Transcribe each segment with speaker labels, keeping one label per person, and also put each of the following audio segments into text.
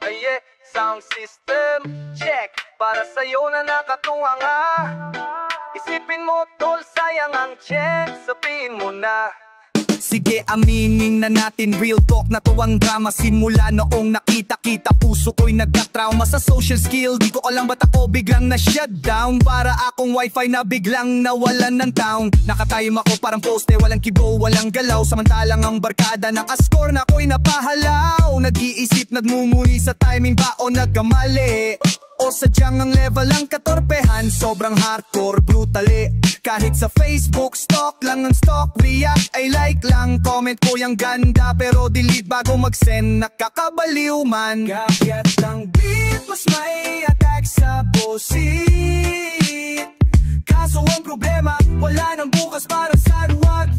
Speaker 1: Aye, sound system, check. Para sa'yo na nakatuwa nga. Isipin mo tol, sayang ang check. Sabihin mo na.
Speaker 2: Sige, aminin na natin, real talk na to ang drama. Simula noong nakita-kita, puso ko'y nagka-trauma sa social skill. Di ko alam ba't ako biglang na-shutdown. Para akong wifi na biglang nawalan ng town. Nakatayim ako parang poste, walang kibo, walang galaw. Samantalang ang barkada naka-score na ako'y napahalaw. Nag-iisip, nagmumuni sa timing ba o nagkamali? O sadyang ang level ang katorpehan, sobrang hardcore, brutally. Kahit sa Facebook, stock lang ang stock, react ay like lang. Comment ko yung ganda, pero delete bago mag-send, nakakabaliw man. Kagyat ng beat, mas may attack sa pusit. Kaso ang problema, wala nang bukas para sa what?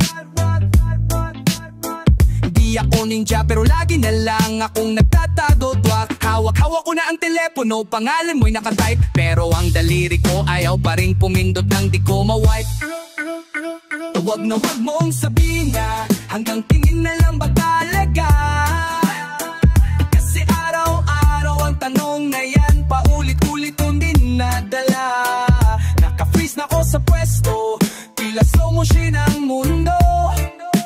Speaker 2: Di ako ninja pero lagi na lang akong nagtatadodwak. Hawak-hawak ko na ang telepono, pangalan mo'y nakatype. Pero ang daliri ko ayaw pa rin pumindot nang di ko ma-wipe. Huwag na huwag mong sabihin na hanggang tingin na lang ba talaga? Kasi araw-araw ang tanong na yan, paulit-ulit kong dinadala. Naka-freeze na ko sa pwesto, tila slow motion ang mundo.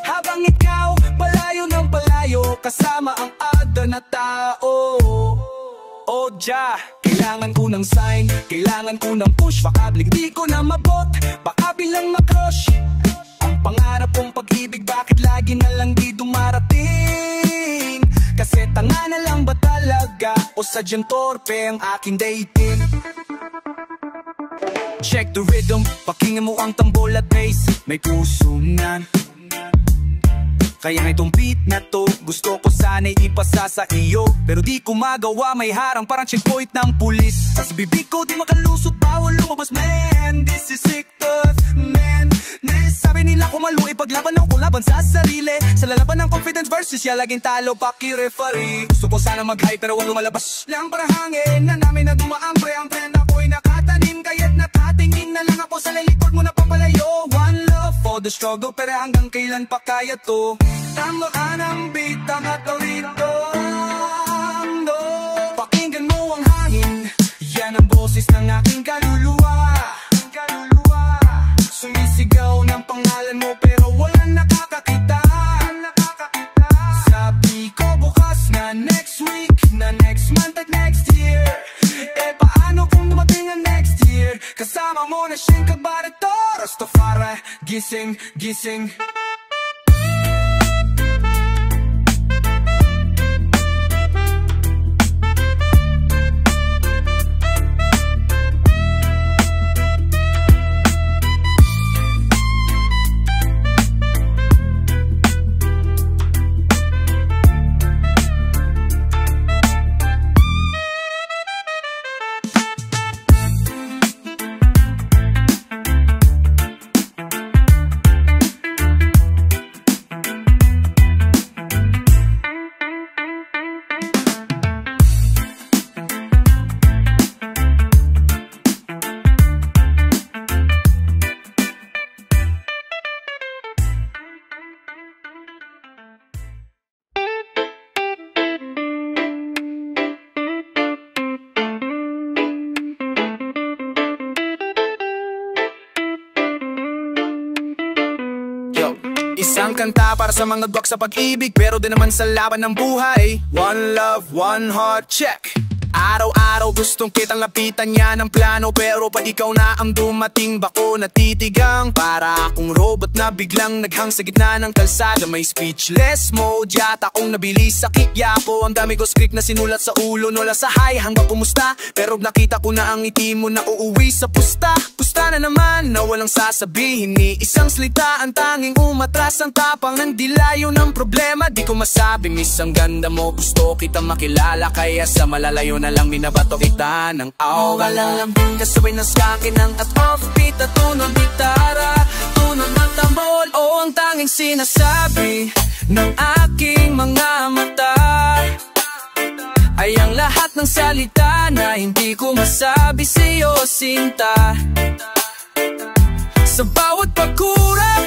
Speaker 2: Habang ikaw, palayo ng palayo, kasama ang ada na tao. O Jah, kailangan ko ng sign, kailangan ko ng push. Baka blig di ko na mabot, baka bilang makrush. Ang pangarap kong pag-ibig, bakit lagi na lang di dumarating? Kasi tanga na lang ba talaga, o sadyang torpe ang aking dating? Check the rhythm, pakinggan mo ang tambol at bass. May puso nan. Kaya nga itong beat na to, gusto ko sana'y ipasa sa iyo. Pero di ko magawa, may harang parang checkpoint ng pulis. Sa bibig ko di makalusot, bawal lumabas, man. This is sick stuff, man. Sabi nila kumalo, ipaglaban ako laban sa sarili. Sa lalaban ng confidence versus siya, laging talo, paki-referee. Gusto ko sana mag-high pero wag lumalabas lang para hangin na namin na dumaan, pre. Ang trend ako'y nakatanim, kaya't nakatingin na lang ako sa lilikod mo na papalayo. One love for the struggle, pero hanggang kailan pa kaya to? Tama ka ng beat, tama ka rito. Pakinggan mo ang hangin, yan ang boses ng aking kaluluwa. Sumisigaw ng pangalan mo pero walang nakakakita. Sabi ko bukas na next week, na next month at next year. Eh paano kung dumating ang next year? Kasama mo na siyang kabarito, Rastafari, gising, gising. Isang kanta para sa mga gwak sa pag-ibig, pero din naman sa laban ng buhay. One love, one heart, check. Araw-araw gustong kitang lapitan niya ng plano, pero pag ikaw na ang dumating, bako natitigang. Para akong robot na biglang naghang sa gitna ng kalsada. May speechless mode, yata akong nabilis sa kikyapo. Ang dami ko script na sinulat sa ulo, nula sa high hanggang kumusta. Pero nakita ko na ang ngiti mo na uuwi sa pusta. Pusta na naman na walang sasabihin ni isang salita. Ang tanging umatras, ang tapang ng dilayo ng problema. Di ko masabi, miss, ang ganda mo, gusto kita makilala. Kaya sa malalayo na lang minabato kita ng aura. Walang lambing kasabay ng skakinang at offbeat at tunog gitara, tunog ng tambol. O ang tanging sinasabi ng aking mga mata ay ang lahat ng salita na hindi ko masabi sa'yo, sinta. Sa bawat pagkurap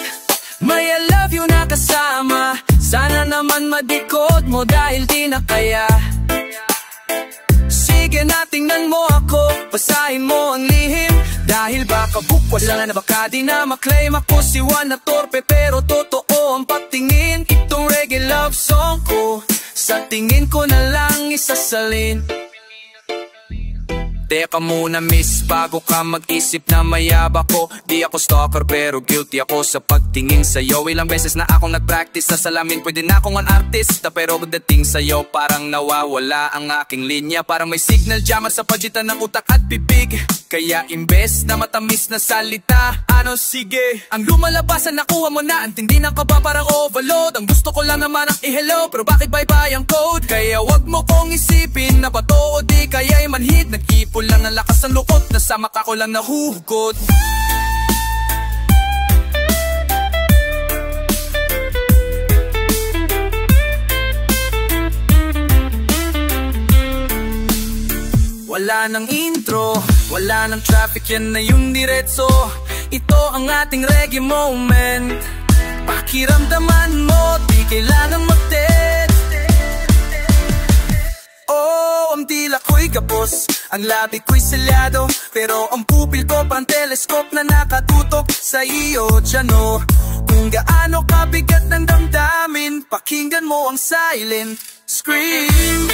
Speaker 2: may I love you na kasama. Sana naman madikot mo dahil di na kaya. Sige na, tingnan mo ako, basahin mo ang lihim. Dahil baka bukwas lang na baka di na maklaim ako si Juan na torpe, pero totoo ang pagtingin. Itong reggae love song ko, sa tingin ko na lang isasalin. Teka muna miss, bago ka mag-isip na mayaba ko. Di ako stalker pero guilty ako sa pagtingin sa'yo. Ilang beses na akong nag-practice sa salamin, pwede na akong an artista. Pero pagdating sa'yo parang nawawala ang aking linya. Parang may signal jammer sa pagitan ng utak at bibig. Kaya imbes na matamis na salita, ano sige, ang lumalabas na nakuha mo na. Antindi ng kaba parang overload. Ang gusto ko lang naman ang i-hello, pero bakit bye-bye ang code? Kaya wag mo kong isipin na bato o di kaya'y manhid. Nag-ipon lang ng lakas ng lukot, nasama ka ko lang nahuhugot. Wala nang intro, wala nang traffic, yan na yung diretso. Ito ang ating reggae moment. Pakiramdaman mo, di kailangan mag-text. Oh, ang tila ko'y kapos, ang labi ko'y selyado, pero ang pupil ko pang telescope na nakatutok sa iyo, tiyan. Kung gaano kabigat ng damdamin, pakinggan mo ang silent scream.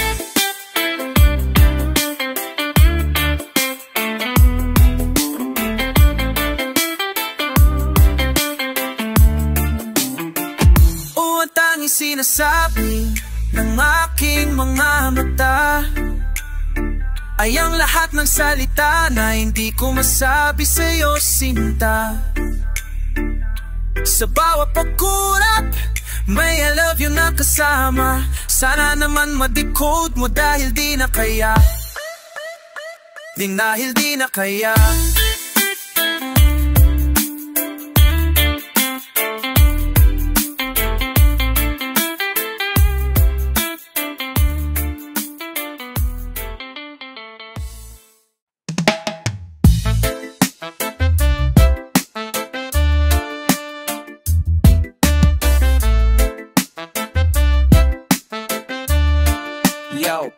Speaker 2: O ang tanging sinasabi ng aking mga mata ay ang lahat ng salita na hindi ko masabi sa'yo, sinta. Sa bawat pagkurap, may I love you na kasama. Sana naman ma-decode mo dahil di na kaya. Dahil di na kaya.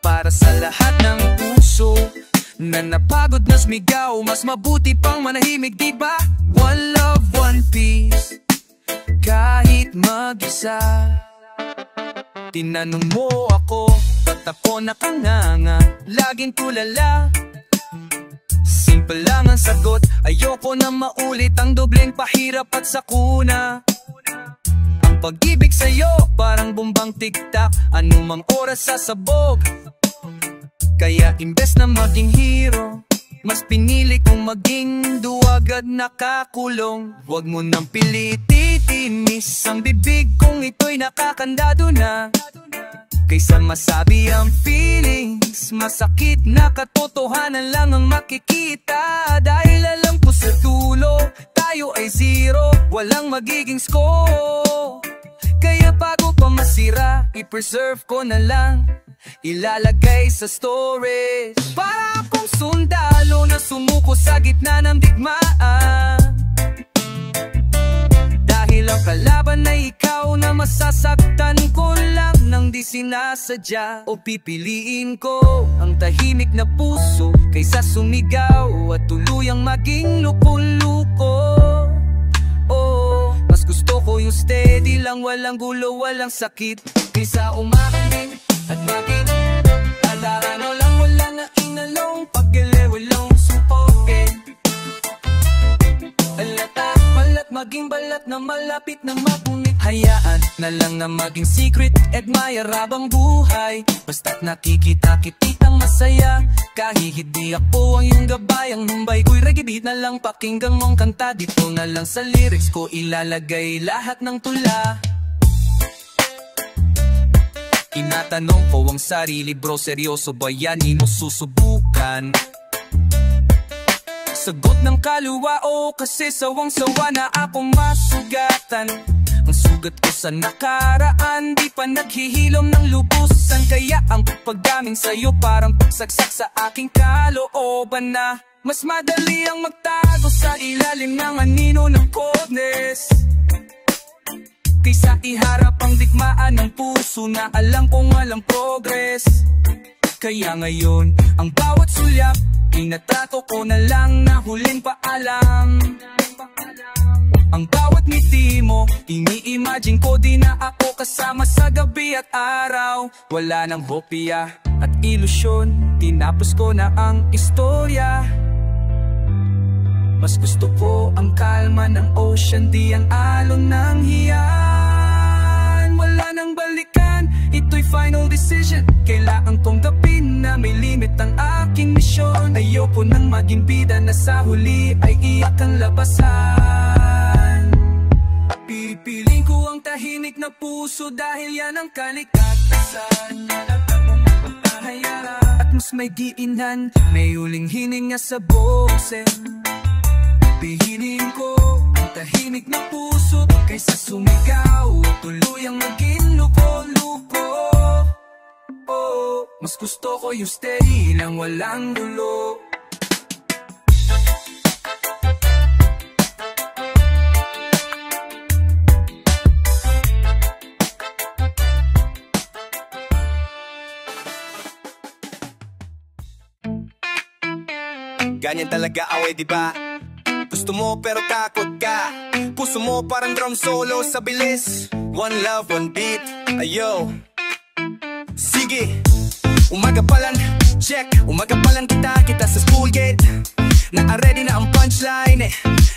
Speaker 2: Para sa lahat ng puso na napagod na sumigaw, mas mabuti pang manahimik, diba? One love, one peace, kahit mag-isa. Tinanong mo ako, ba't ako nakanganga? Laging tulala, simple lang ang sagot. Ayoko na maulit ang dobleng pahirap at sakuna. Ang pag-ibig sa'yo parang bumbang tiktak, anumang oras sasabog. Kaya imbes na maging hero, mas pinili kong maging duwag at nakakulong. Huwag mo nang pilititinis ang bibig kung ito'y nakakandado na. Kaysa masabi ang feelings, masakit na katotohanan lang ang makikita. Dahil alam ko sa dulo, tayo ay zero, walang magiging score. Kaya bago pa masira, i-preserve ko na lang, ilalagay sa stories. Para akong sundalo na sumuko sa gitna ng digmaan. Dahil ang kalaban ay ikaw na masasaktan ko lang nang di sinasadya. O pipiliin ko ang tahimik na puso kaysa sumigaw at tuluyang maging luko-luko. Oh, mas gusto ko yung steady lang, walang gulo, walang sakit, kaysa umakinig at bakit alarano lang, wala na inalong pag-ile, walang supokin. Alata, malat, maging balat na malapit na mapunit. Hayaan na lang na maging secret, admire habang buhay. Basta't nakikita kitang masaya, kahit hindi ako ang iyong gabay. Ang humbay ko'y reggae beat na lang, pakinggan mong kanta. Dito na lang sa lyrics ko ilalagay lahat ng tula. Tinatanong ko ang sarili, bro, seryoso ba yan? Di mo susubukan? Sagot ng kaluwa, o kasi sawang-sawa na akong masugatan. Ang sugat ko sa nakaraan, di pa naghihilom ng lubusan. Kaya ang pagdaming sa'yo parang pagsaksak sa aking kalooban na mas madali ang magtago sa ilalim ng anino ng coldness, kaysa iharap ang digmaan ng puso na alam kong walang progress. Kaya ngayon, ang bawat sulyap inatrato ko na lang na huling paalam. Ang bawat ngiti mo, ini-imagine ko di na ako kasama sa gabi at araw. Wala nang hopya at ilusyon, tinapos ko na ang istorya. Mas gusto ko ang kalma ng ocean, di ang alon ng hiyan. Wala nang balikan, ito'y final decision. Kailangan kong gapin na may limit ang aking misyon. Ayoko nang maging bida na sa huli ay iyak ang labasan. Pipiling ko ang tahimik na puso dahil yan ang kaligtasan. At mas may diinan, may uling hininga sa boses. Pihinin ko ang tahimik na puso kaysa sumigaw at tuluyang maging luko-luko. Oh, mas gusto ko yung steady nang walang gulo.
Speaker 1: Ganyan talaga away, diba? Gusto mo pero takot ka. Puso mo parang drum solo sa bilis. One love, one beat, ayo. Sige, umaga pa lang, check. Umaga pa lang kita sa school gate. Na-ready na ang punchline,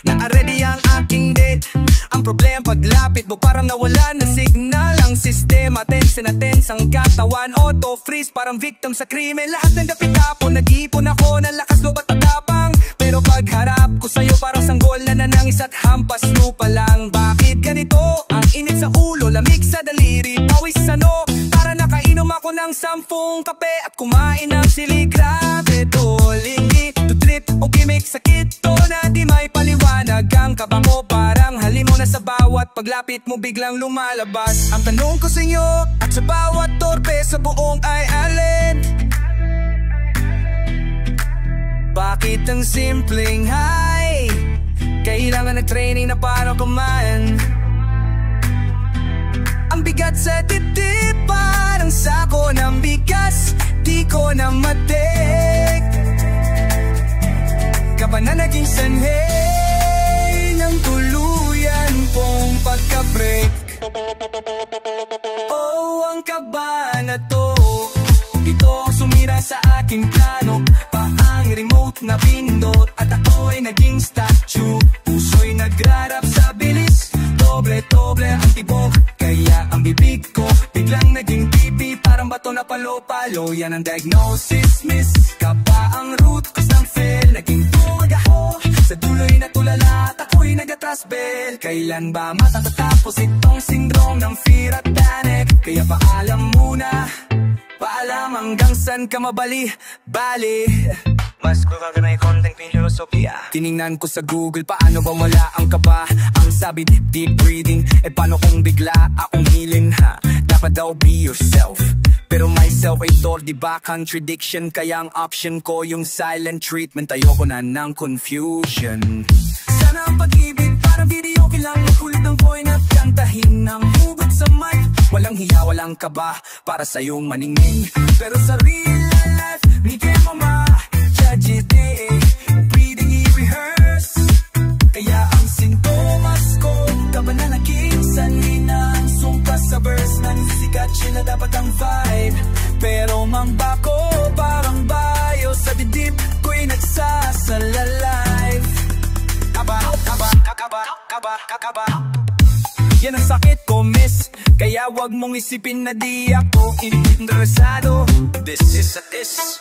Speaker 1: na-ready ang aking date. Ang problema paglapit mo parang nawala na signal ang sistema. Tense na tense ang katawan, auto-freeze parang victim sa krimen. Lahat ng dapit tapon, nag-iipon ako ng lakas loob at tatapang. Pero pagharap ko sa'yo parang sanggol na nanangis at hampas lupa lang. Bakit ganito? Ang init sa ulo, lamig sa daliri, pawis ano? Para nakainom ako ng 10 kape at kumain ng sili. Grabe to, lingi, to trip o gimmick. Sakit to na di may paliwanag. Ang kaba mo parang halimo na sa bawat paglapit mo biglang lumalabas. Ang tanong ko sa inyo at sa bawat torpe sa buong island, bakit ang simpleng hi? Kailangan na training na para kumain. Ang bigat sa dibdib parang sako ng bigas, di ko na matik. Kaba na naging sanhe ng tuluyan kong pagka-break. Oh, ang kaba na to, ito sumira sa aking plano. Paang remote na pindot at ako'y naging statue. Puso'y nagrarap sa bilis, doble-doble ang tibok. Kaya ang bibig ko biglang naging pipi, parang bato na palo-palo. Yan ang diagnosis, miss. Kaba ang root cause ng fail. Naging tuwag ako sa duloy na tulala at ako'y nag-atrasbel. Kailan ba matatapos itong syndrome ng fear at panic? Kaya paalam muna, paalam hanggang saan ka mabali-bali. Mas kuha ka na yung konting filosofiya. Tiningnan ko sa Google, paano ba wala ang kaba? Ang sabi, deep breathing. E paano kung bigla akong hilin, ha? Dapat daw be yourself. Pero myself ay tor, diba contradiction? Kaya ang option ko yung silent treatment. Ayoko na ng confusion. Sana ang pag-ibig parang video, kailang makulit ng coin at kantahin ng hugot sa mic. Walang hiya, walang kaba para sa iyong maningning. Pero sa real life, mi que mama tragedy, breathing i-rehearse. Kaya ang sintomas ko, kaba na naging sanhi ng sungkas sa verse. Nang sikat na dapat ang vibe, pero mangba ko parang bayo. Sa dibdib ko'y nagsasalive. Kaba, kaba, kakaba, kaba, kakaba. Yan ang sakit ko, miss. Kaya wag mong isipin na di ako interesado. This is a diss.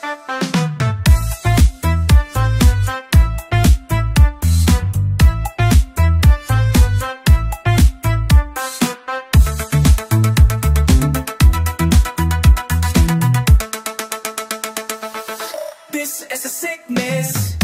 Speaker 1: This is a sickness.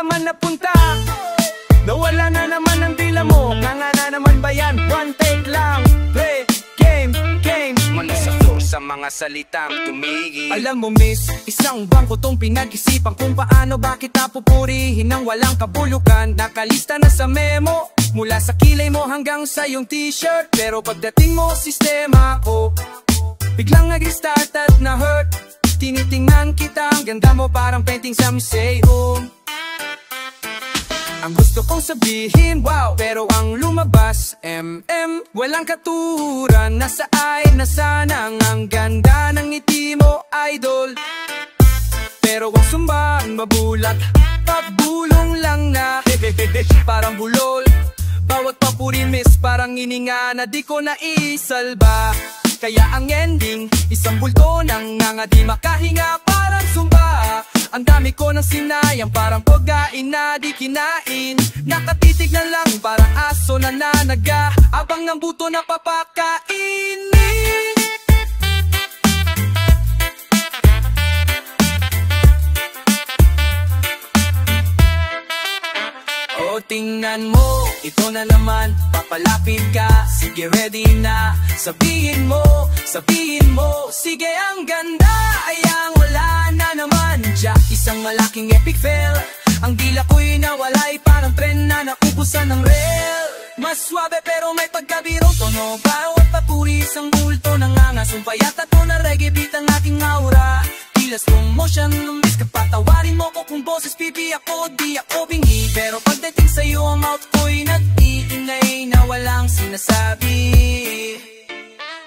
Speaker 1: naman napunta? Nawala na naman ang dila mo. Nga na naman ba yan? One take lang. Play, game
Speaker 2: Malasakto sa mga salitang tumigil.
Speaker 1: Alam mo miss, isang bangko tong pinag-isipan kung paano ba kita pupurihin ng walang kabulukan. Nakalista na sa memo, mula sa kilay mo hanggang sa iyong t-shirt. Pero pagdating mo sistema ko, biglang nag-restart at na-hurt. Tinitingnan kita, ang ganda mo parang painting sa museo. Ang gusto kong sabihin, wow, pero ang lumabas, walang katuran. Nasa ay na sanang ang ganda ng ngiti mo, idol. Pero wag sumbahan, mabulat, pabulong lang na parang bulol. Bawat papuri miss, parang ininga na di ko naisalba. Kaya ang ending, isang bulto ng nga di makahinga, parang sumba. Ang dami ko ng sinayang, parang pagkain na di kinain. Nakatitig na lang, parang aso na nanaga, abang ng buto na papakainin. O tingnan mo, ito na naman, papalapit ka. Sige ready na, sabihin mo, sige ang ganda, ay ang wala na naman. Diya, isang malaking epic fail. Ang dila ko'y nawalay, parang tren na naubusan ng rail. Mas suabe pero may pagkabiro, tono bawat papuri, isang bulto nangangasumpa. Yata to na reggae beat ang aking aura. Tila slow motion, lumbis ka patawarin mo ko kung boses pipi ako, di ako bingi. Pero pagdating sa'yo ang mouth ko'y nag-iingay na walang sinasabi.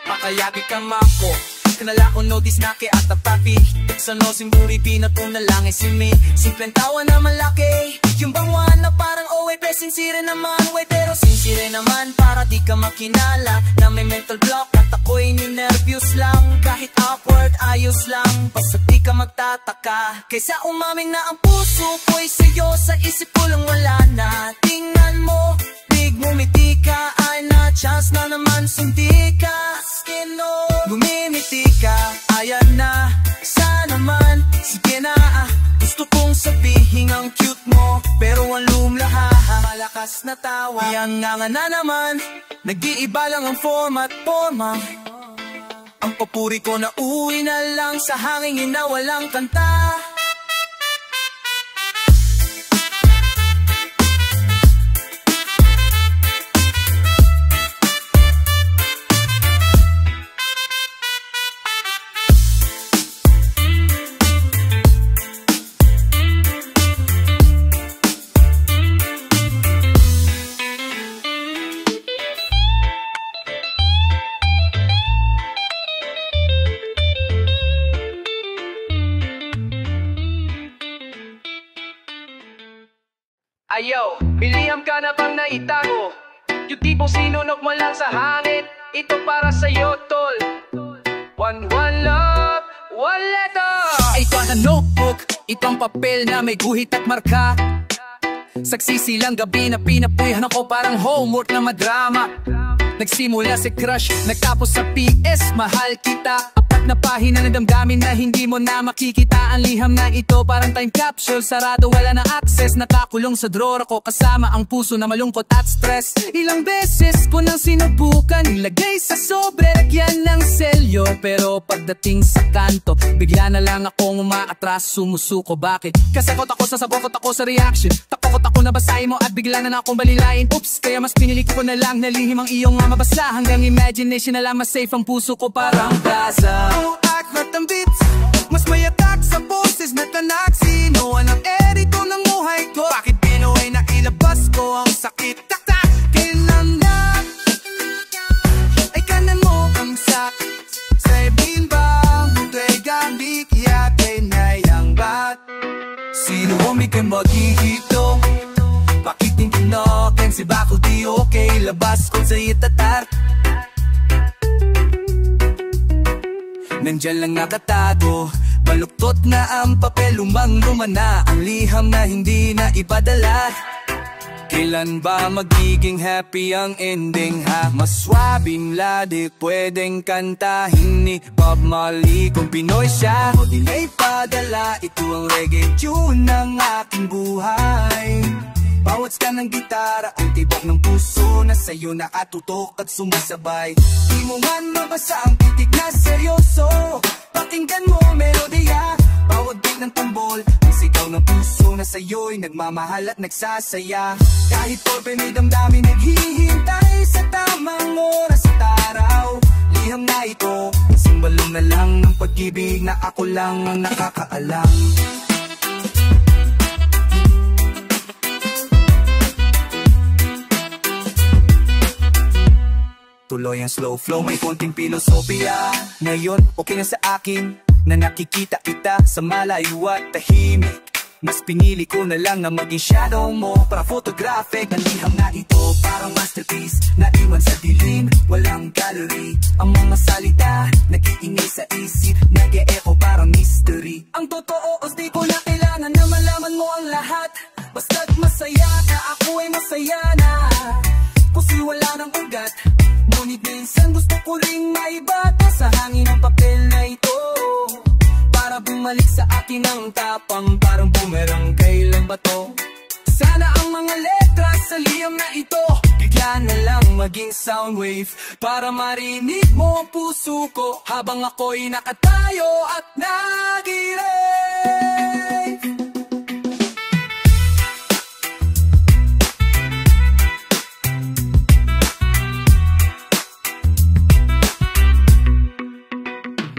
Speaker 1: Makayabi ka mako, kanala ko no disnake at ang papi. Sa no simburi pinato na lang ay simi. Simpleng tawa na malaki, yung bangwan na parang owe pe sincere naman. Way pero sincere naman para di ka makinala na may mental block at ako'y ninervyos lang. Kahit awkward ayos lang, basta di ka magtataka. Kaysa umamin na ang puso ko'y sa'yo, sa isip ko lang wala na. Tingnan mo, big bumiti ka, ay na chance na naman sundi ka. Gumimiti ka, ayan na, isa naman, sige na. Gusto kong sabihin ang cute mo, pero ang lumlaha, malakas na tawa. Yan nga na naman, nag-iiba lang ang format, forma. Ang papuri ko na uwi na lang sa hangin na walang kanta. Ayo, biliham ka na bang naitago? Yung tipong sinunok mo lang sa hangin, ito para sa'yo tol. One love, one letter. Ito na notebook, itong papel na may guhit at marka. Sagsisilang gabi na pinapuyhan ako, parang homework na madrama. Nagsimula si crush, nagtapos sa PS, mahal kita. Apat na pahina na damdamin na hindi mo na makikita. Ang liham na ito parang time capsule, sarado wala na access. Nakakulong sa drawer ko kasama ang puso na malungkot at stress. Ilang beses ko nang sinubukan ilagay sa sobre, lagyan ng selyo. Pero pagdating sa kanto, bigla na lang akong umaatras, sumusuko. Bakit? Kasakot ako sa sabokot ako sa reaction. Takot ako na basahin mo at bigla na akong balilain. Oops, kaya mas pinili ko na lang na lihim ang iyong mabasla. Hanggang imagination na lang mas safe ang puso ko parang plaza. Oh, aklat ang beats, mas may attack sa boses na tanak. Sino ang edito ng buhay ko? Bakit Pinoy na ilabas ko ang sakit? Tak-tak, kailan na ay kanan mo ang sakit. Sabihin ba buto'y gamit yatay na yang bat? Sino umikin maghihito? Bakit hindi kinokin si bako di okay? Labas ko sa itatar, nandyan lang nakatago. Baluktot na ang papel, lumang-luma na ang liham na hindi na ipadala. Kailan ba magiging happy ang ending ha? Maswabing ladik pwedeng kantahin ni Bob Marley kung Pinoy siya. O dilay padala, ito ang reggae tune ng aking buhay. Bawat ka ng gitara, ang tibok ng puso na sa'yo nakatutok at sumasabay. Di mo man mabasa ang titik na seryoso, pakinggan mo melodiya. Bawat beat ng tambol, ang sigaw ng puso na sa'yo'y nagmamahal at nagsasaya. Kahit porpe may damdamin naghihintay sa tamang oras at araw. Liham na ito, simbolo na lang ng pag-ibig na ako lang ang nakakaalam. Tuloy ang slow flow, may konting filosofiya. Ngayon, okay na sa akin na nakikita kita sa malayo at tahimik. Mas pinili ko na lang na maging shadow mo para photographic. Ang liham na ito parang masterpiece na iwan sa dilim, walang gallery. Ang mga salita nag-iingay sa isip, nag-e-echo parang mystery. Ang totoo, di ko na kailangan na malaman mo ang lahat. Basta't masaya ka, ako ay masaya na. Kasi wala nang ugat, ngunit minsan gusto ko ring maibata sa hangin ang papel na ito, para bumalik sa akin ang tapang parang bumerang. Kailan ba to? Sana ang mga letra sa liham na ito bigla na lang maging sound wave, para marinig mo ang puso ko habang ako'y nakatayo at nag-i-rave.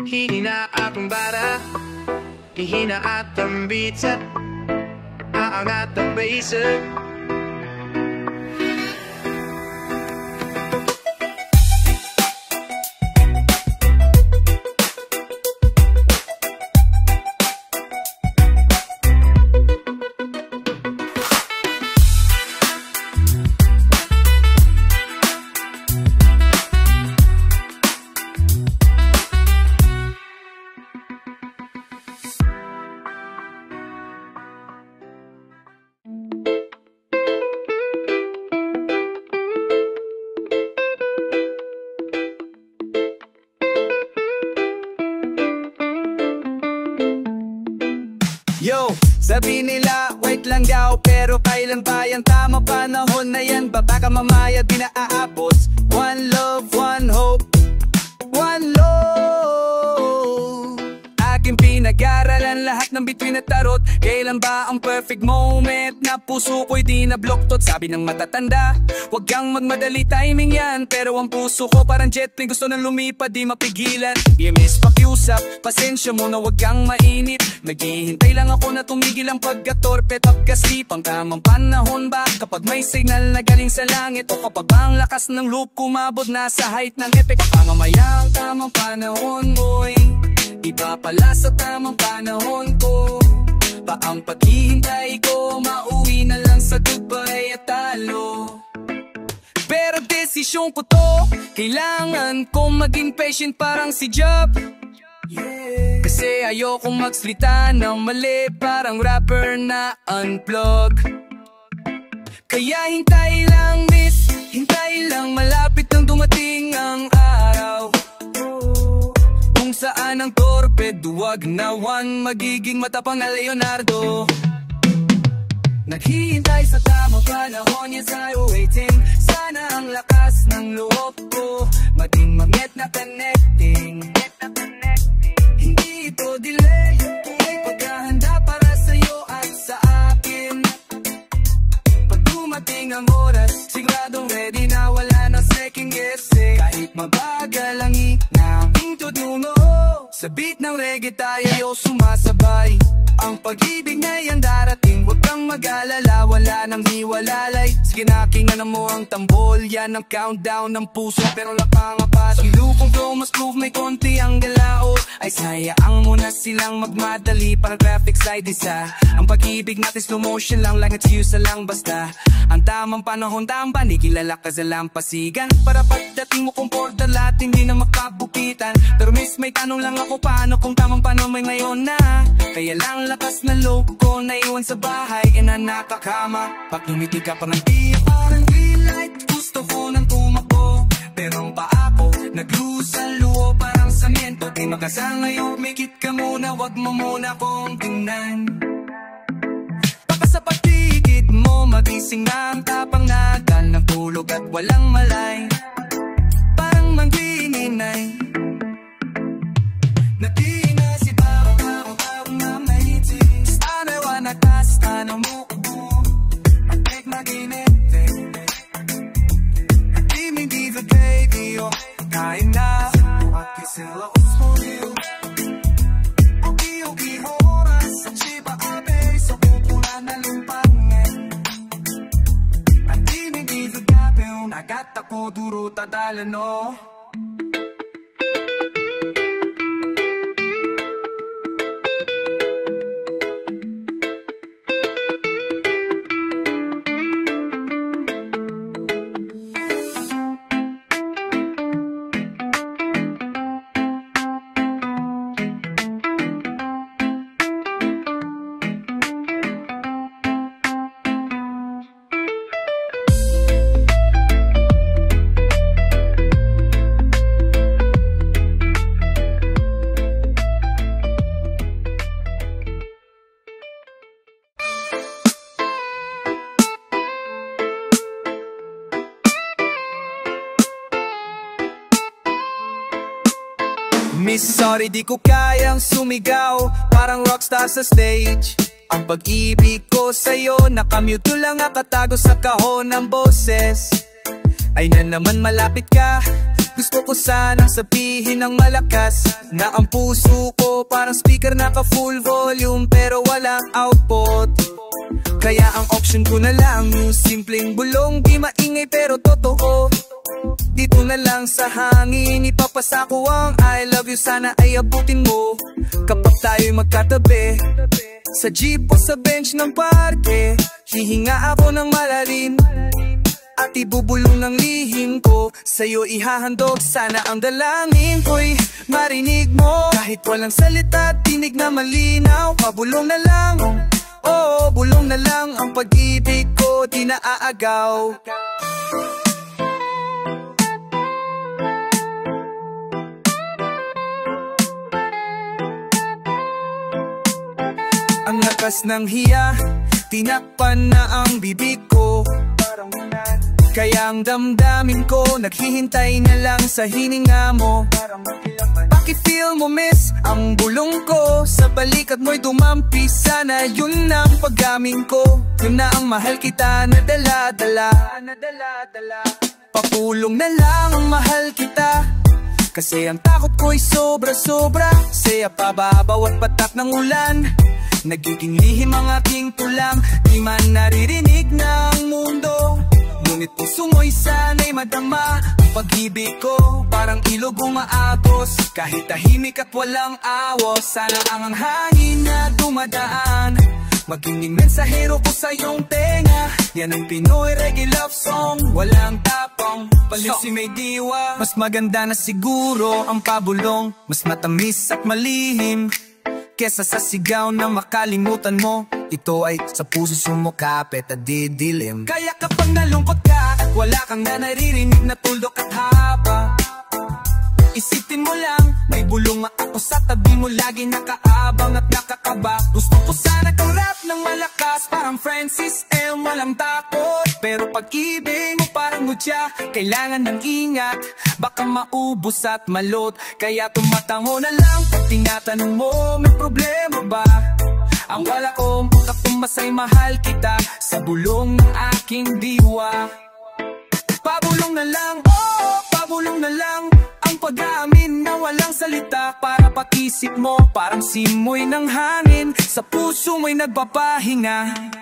Speaker 2: Hihina akong bara, hihina at ang beats at aangat ang basic.
Speaker 1: Yo, sabi nila wait lang daw, pero kailan ba yung tama panahon na yan? Baka mamaya di na aabos. One love, one hope, one love. Aking pinag-aralan lahat ng bituin at tarot. Kailan ba ang perfect moment na puso ko'y di nabloktot? Sabi ng matatanda, huwag kang magmadali, timing yan. Pero ang puso ko parang jet plane, gusto nang lumipad, di mapigilan. Miss pakiusap, pasensya mo na huwag kang mainit. Naghihintay lang ako na tumigil ang pagkatorpe at pagkaslip. Ang tamang panahon ba kapag may signal na galing sa langit, o kapag ang lakas ng loop kumabot na sa height ng epic? Pangamaya ang tamang panahon mo'y iba pala sa tamang panahon ko. Pa ang paghihintay ko, mauwi na lang sa goodbye at talo. Pero desisyon ko to, kailangan kong maging patient parang si Job. Kasi ayokong magsalita ng mali, parang rapper na unplug. Kaya hintay lang miss, hintay lang, malapit nang dumating ang araw kung saan ang torpe duwag na one magiging matapang na Leonardo. Naghihintay sa tamang panahon, yes I'm waiting. Sana ang lakas ng loob ko maging magnet na connecting. Hindi ito delay, tunay paghahanda para sa'yo at sa akin. Pag dumating ang oras, siguradong ready na, wala na second guessing. Kahit mabagal ang inaming tutungo, sa beat ng reggae tayo sumasabay. Ang pag-ibig na yan darating, huwag kang mag-alala, wala nang hiwalalay. Sige na, kinganan mo ang tambol, yan ang countdown ng puso pero lapangapat. Ang lupong flow mas groove, may konti ang galao, ay sayang mo na silang magmadali para graphic side isa. Ang pag-ibig natin slow motion lang, it's use lang basta. Ang tamang panahon, tamang panikilala ka sa lampasigan, para pagdating mo comfort lahat hindi na makabukitan. Pero may Miss, may tanong lang ako, paano kung tamang paano may ngayon na? Kaya lang lakas na loob ko naiwan sa bahay, na nakakama. Pag lumiti ka pa ng parang green light, gusto ko nang tumakbo, pero ang paa ko nag-lose ang luho parang samento. Di makasangayo, mikit ka muna, wag mo muna kong tingnan. Baka sa patigid mo magising na ang tapang nagal ng tulog at walang malay, parang manghininay. Natina si tao na may tis, anawa na kasta na mo at tek na ginete. At hindi the baby, oh, kain na at kisila ko sa'yo. Oki oras sa chiba abe, so kupula na lumpangin. At hindi the gabi, nagat ako duro tadala, no. Miss, sorry di ko kayang sumigaw, parang rockstar sa stage. Ang pag-ibig ko sa'yo, nakamute lang nakatago sa kahon ng boses. Ay na naman malapit ka, gusto ko sanang sabihin ng malakas na ang puso ko parang speaker naka full volume pero walang output. Kaya ang option ko na lang yung simpleng bulong, di maingay pero totoo. Dito na lang sa hangin, ipapasa ko ang I love you, sana ay abutin mo kapag tayo'y magkatabi sa jeep o sa bench ng parke. Hihinga ako ng malalim at ibubulong ng lihim ko, sa'yo ihahandog, sana ang dalangin ko'y marinig mo. Kahit walang salita, tinig na malinaw, pabulong na lang, oh, bulong na lang. Ang pag-ibig ko di naaagaw. Ang lakas ng hiya, tinakpan na ang bibig ko, kaya ang damdamin ko naghihintay na lang sa hininga mo. Paki-feel mo miss, ang bulong ko sa balikat mo'y dumampi, sana yun ang pag-amin ko. Yun na ang mahal kita na dala-dala, papulong na lang ang mahal kita. Kasi ang takot ko'y sobra-sobra, saya pababaw at patak ng ulan. Nagiging lihim ang aking tulang, di man naririnig ng mundo. Ngunit puso mo'y sana'y madama ang pag-ibig ko, parang ilog umaagos. Kahit tahimik at walang awos, sana ang hangin na dumadaan maging mensahero ko sa iyong tenga. Yan ang Pinoy reggae love song, walang tapang, palit si may diwa. Mas maganda na siguro ang pabulong, mas matamis at malihim kesa sa sigaw na makalimutan mo. Ito ay sa puso sumukapit at didilim. Kaya kapag nalungkot ka at wala kang na naririnig na tuldok at haba, isipin mo lang, may bulong ako sa tabi mo, lagi nakaabang at nakakaba. Gusto ko sana kang rap ng malakas, parang Francis M. walang takot. Pero pag-ibig mo parang mutya, kailangan ng ingat, baka maubos at malot. Kaya tumatango na lang pag tinatanong mo, may problema ba? Ang wala ko, kapumasay mahal kita sa bulong ng aking diwa. Pabulong na lang, oh, pabulong na lang ang pag-aamin na walang salita, para pakisip mo parang simoy ng hangin, sa puso mo'y nagpapahinga.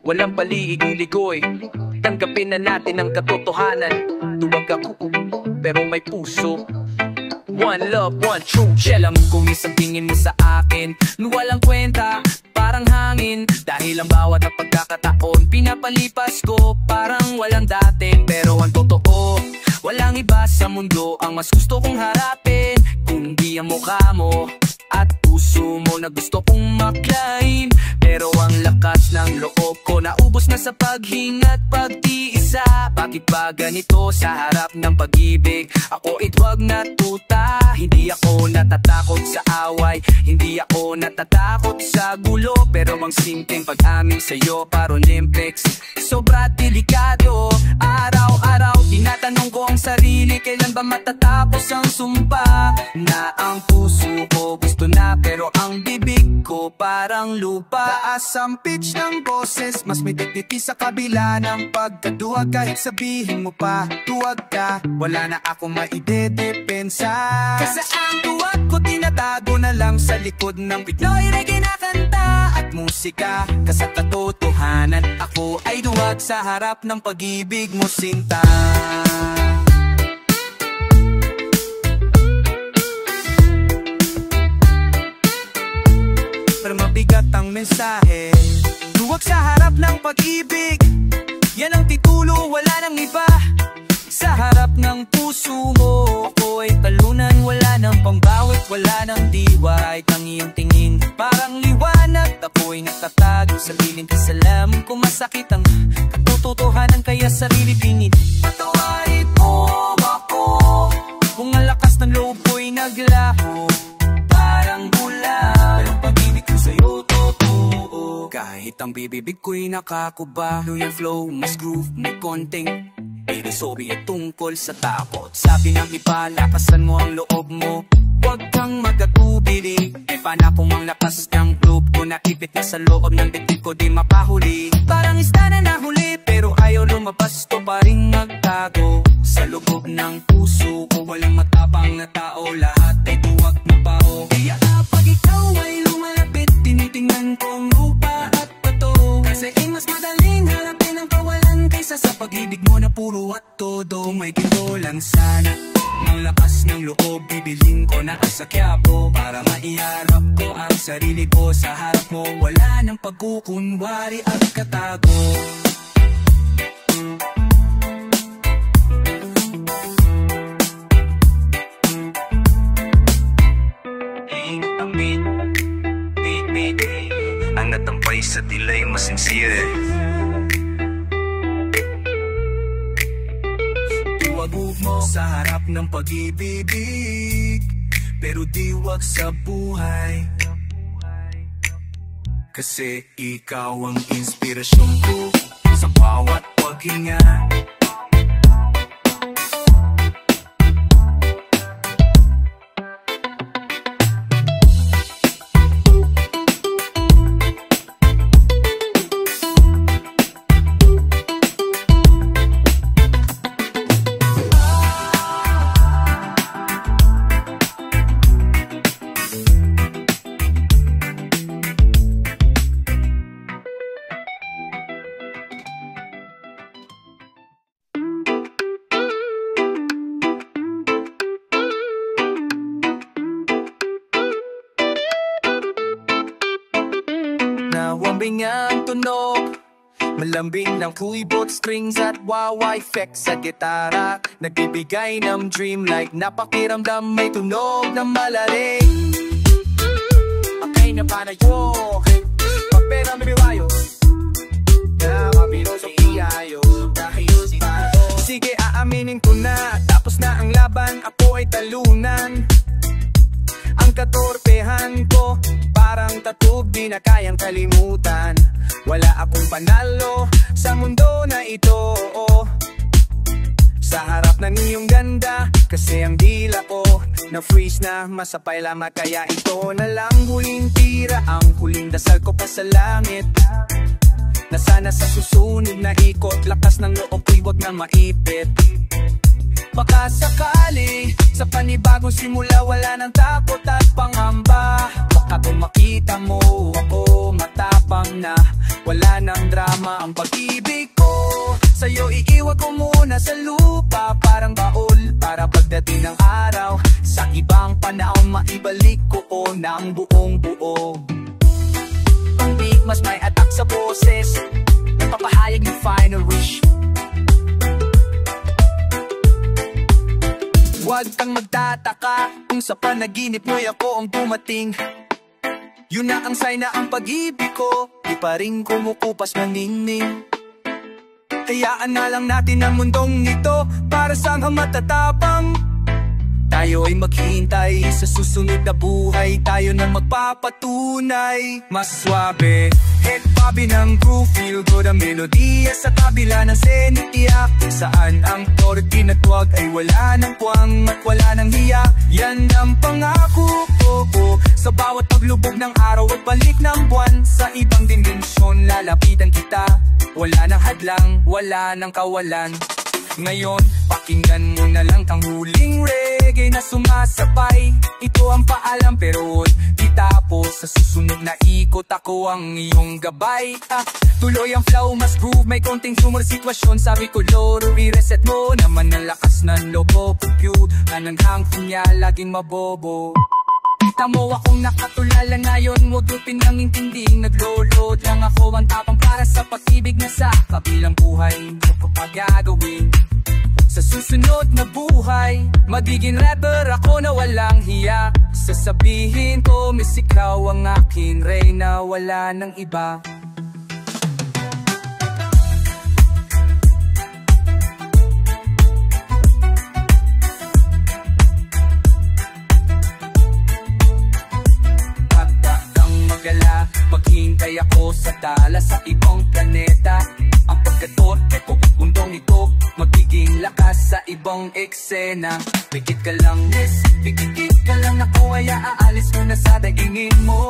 Speaker 3: walang paliiging ligoy. Tanggapin na natin ang katotohanan. Duwag ako, pero may puso. One love, one true.
Speaker 1: Alam kung isang tingin mo sa akin walang kwenta, parang hangin. Dahil ang bawat na pagkakataon pinapalipas ko parang walang dating. Pero ang totoo, walang iba sa mundo ang mas gusto kong harapin kundi ang mukha mo at puso mo na gusto kong maklaim. Pero ang lakas ng loob ko naubos na sa paghinga at pagtiisa. Bakit ba ganito sa harap ng pag-ibig? Ako itwag na tuta. Hindi ako natatakot sa away, hindi ako natatakot sa gulo. Pero ang simpleng pag-amin sa'yo Paralympics, sobra delikado. Araw-araw tinatanong ko ang sarili, kailan ba matatapos ang sumpa? Na ang puso ko gusto na pero ang bibig ko parang lupa.
Speaker 2: Taas ang pitch ng boses, mas may dignity sa kabila ng pagkaduwag. Kahit sabihin mo pa, tuwag ka, wala na akong maidedepensa.
Speaker 1: Kasi ang tuwag ko tinatago na lang sa likod ng Pinoy na kinakanta at musika. Kasi katotohanan ako ay duwag sa harap ng pag-ibig mo, sinta.
Speaker 2: Pero mabigat ang mensahe, duwag sa harap ng pag-ibig. Yan ang titulo, wala nang iba.
Speaker 1: Sa harap ng puso mo ako ay talunan, wala nang pambawit, wala nang diway. Ang iyong tingin parang liwanag, ako'y nakatago sa piling kasalaman ko. Masakit ang katotohanan kaya sarili pinit. Patawarin mo ako kung ang lakas ng loob ko'y naglaho parang bula. Pero pag-ibig ko sa'yo totoo. Kahit ang bibig ko'y nakakuba, yung flow mas groove, may konting irisobi ay tungkol sa takot. Sabi ng iba, lakasan mo ang loob mo, huwag kang magkatubili. E paano kung ang lakas ng loob ko naipit na sa loob ng dibdib ko di mapahuli? Parang isda na nahuli pero ayaw lumabas, to pa rin magtago sa loob ng puso ko. Walang matapang na tao, lahat ay tuwag na pao. Kaya kapag ikaw ay lumalapit, tinitingnan kong lupa at bato. Kasi mas madaling harapin ang kawalan kaysa sa pag-ibig mo na puro at todo. May ginto lang sana ng lakas ng loob, bibiling ko na sa Quiapo para maiharap ko ang sarili ko sa harap mo. Wala nang pagkukunwari at katago.
Speaker 2: Ang beat, ang natampay sa delay mas sincere.
Speaker 1: Tuwag mo sa harap ng pag-ibig, pero di wag sa buhay. Kasi ikaw ang inspirasyon ko sa bawat paghinga. Nawambing ang tunog, malambing ng kuibot, strings at wawa effects sa gitara. Nagbibigay ng dream-like na pakiramdam, may tunog na malalim. Okay na panayo, papera may biwayo, na mabiro sa iyayo, dahil si tayo. Sige aaminin ko na, tapos na ang laban, ako ay talunan. Ang katorpehan ko parang tatug, di na kayang kalimutan. Wala akong panalo sa mundo na ito, sa harap ng iyong ganda. Kasi ang dila ko na-freeze na, masapay lamang. Kaya ito na lang huling tira, ang huling dasal ko pa sa langit, na sana sa susunod na ikot, lakas ng loob ko'y wag na maipit. Baka sakali sa panibagong simula, wala nang takot at pangamba. Baka kung makita mo ako matapang, matapang na wala nang drama ang pag-ibig ko. Sa'yo iiwan ko muna sa lupa, parang baol para pagdating ng araw sa ibang panahon maibalik ko ng buong buo. Ang beat mas may attack sa boses, nagpapahayag ng final wish. Huwag kang magtataka kung sa panaginip mo'y ako ang dumating. Yun na ang sign na ang pag-ibig ko di pa rin kumukupas manining. Hayaan na lang natin ang mundong ito para sa matatapang. Tayo ay maghihintay sa susunod na buhay, tayo na magpapatunay. Mas swabe, head bobby ng groove, feel good ang melodiya sa kabila ng senitiyak. Saan ang torti na tuwag ay wala ng puwang at wala ng hiya. Yan ang pangako ko sa bawat paglubog ng araw at balik ng buwan. Sa ibang dimensyon lalapitan kita, wala nang hadlang, wala nang kawalan. Ngayon, pakinggan mo na lang tang huling reggae na sumasabay. Ito ang paalam pero di tapos, sa susunod na ikot ako ang iyong gabay. Tuloy ang flow, mas groove, may konting humor sitwasyon. Sabi ko loro, i-reset mo naman ang lakas ng lobo. Compute, hanggang kunya, laging mabobo. Kita mo akong nakatulala ngayon mo dupin ng intinding naglolod lang ako ang tapang para sa pag-ibig na sa kabilang buhay magagawin. Sa susunod na buhay magiging rapper ako na walang hiya. Sasabihin ko miss ikaw ang aking reyna, wala nang iba. Maghintay ako sa tala sa ibang planeta. Ang pagkatorpe ko, mundong ito magiging lakas sa ibang eksena. Pikit ka lang, yes, pikit ka lang ako ay aalis mo na sa dagingin mo.